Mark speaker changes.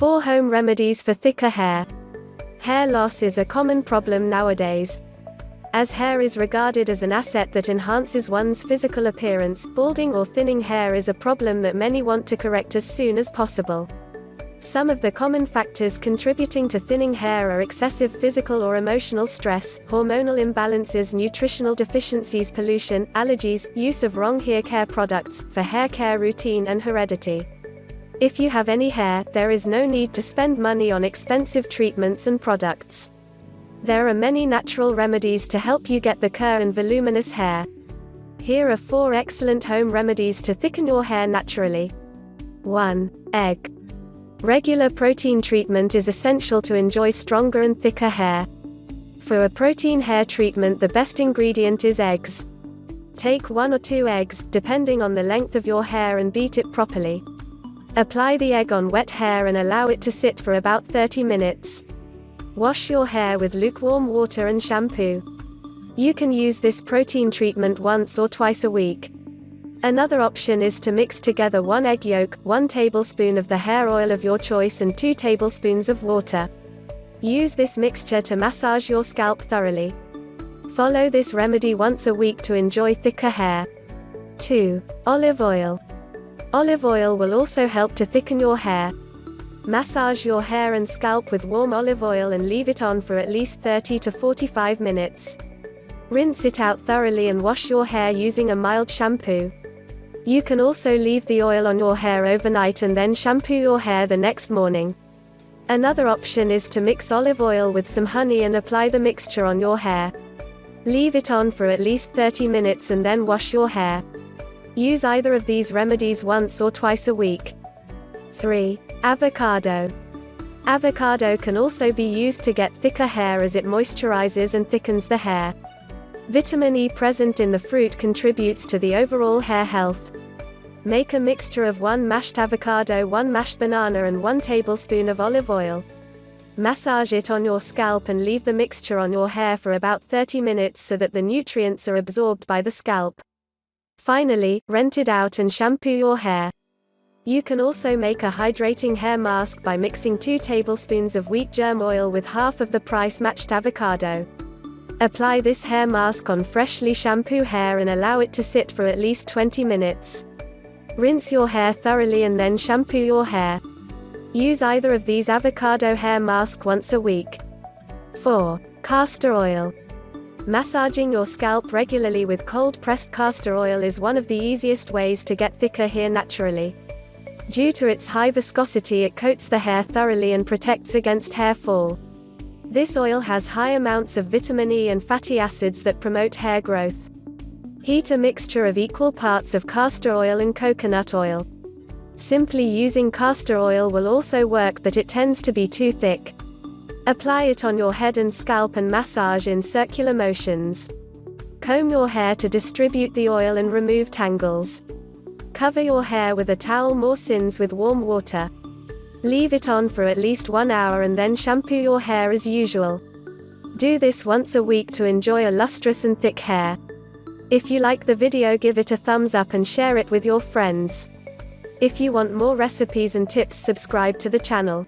Speaker 1: 4 Home remedies for thicker hair. Hair loss is a common problem nowadays. As hair is regarded as an asset that enhances one's physical appearance, balding or thinning hair is a problem that many want to correct as soon as possible. Some of the common factors contributing to thinning hair are excessive physical or emotional stress, hormonal imbalances, nutritional deficiencies, pollution, allergies, use of wrong hair care products for hair care routine, and heredity. If you have any hair, there is no need to spend money on expensive treatments and products. There are many natural remedies to help you get the Kerr and voluminous hair. Here are 4 excellent home remedies to thicken your hair naturally. 1. Egg. Regular protein treatment is essential to enjoy stronger and thicker hair. For a protein hair treatment, the best ingredient is eggs. Take 1 or 2 eggs, depending on the length of your hair, and beat it properly. Apply the egg on wet hair and allow it to sit for about 30 minutes. Wash your hair with lukewarm water and shampoo. You can use this protein treatment once or twice a week. Another option is to mix together 1 egg yolk, 1 tablespoon of the hair oil of your choice, and 2 tablespoons of water. Use this mixture to massage your scalp thoroughly. Follow this remedy once a week to enjoy thicker hair. 2. Olive oil. Olive oil will also help to thicken your hair. Massage your hair and scalp with warm olive oil and leave it on for at least 30 to 45 minutes. Rinse it out thoroughly and wash your hair using a mild shampoo. You can also leave the oil on your hair overnight and then shampoo your hair the next morning. Another option is to mix olive oil with some honey and apply the mixture on your hair. Leave it on for at least 30 minutes and then wash your hair. Use either of these remedies once or twice a week. 3. Avocado. Avocado can also be used to get thicker hair as it moisturizes and thickens the hair. Vitamin E present in the fruit contributes to the overall hair health. Make a mixture of 1 mashed avocado, 1 mashed banana, and 1 tablespoon of olive oil. Massage it on your scalp and leave the mixture on your hair for about 30 minutes so that the nutrients are absorbed by the scalp. Finally, rinse it out and shampoo your hair. You can also make a hydrating hair mask by mixing 2 tablespoons of wheat germ oil with half of the price-matched avocado. Apply this hair mask on freshly shampoo hair and allow it to sit for at least 20 minutes. Rinse your hair thoroughly and then shampoo your hair. Use either of these avocado hair mask once a week. 4. Castor oil. Massaging your scalp regularly with cold-pressed castor oil is one of the easiest ways to get thicker hair naturally. Due to its high viscosity, it coats the hair thoroughly and protects against hair fall. This oil has high amounts of vitamin E and fatty acids that promote hair growth. Heat a mixture of equal parts of castor oil and coconut oil. Simply using castor oil will also work, but it tends to be too thick. Apply it on your head and scalp and massage in circular motions. Comb your hair to distribute the oil and remove tangles. Cover your hair with a towel more sins with warm water. Leave it on for at least 1 hour and then shampoo your hair as usual. Do this once a week to enjoy a lustrous and thick hair. If you like the video, give it a thumbs up and share it with your friends. If you want more recipes and tips, subscribe to the channel.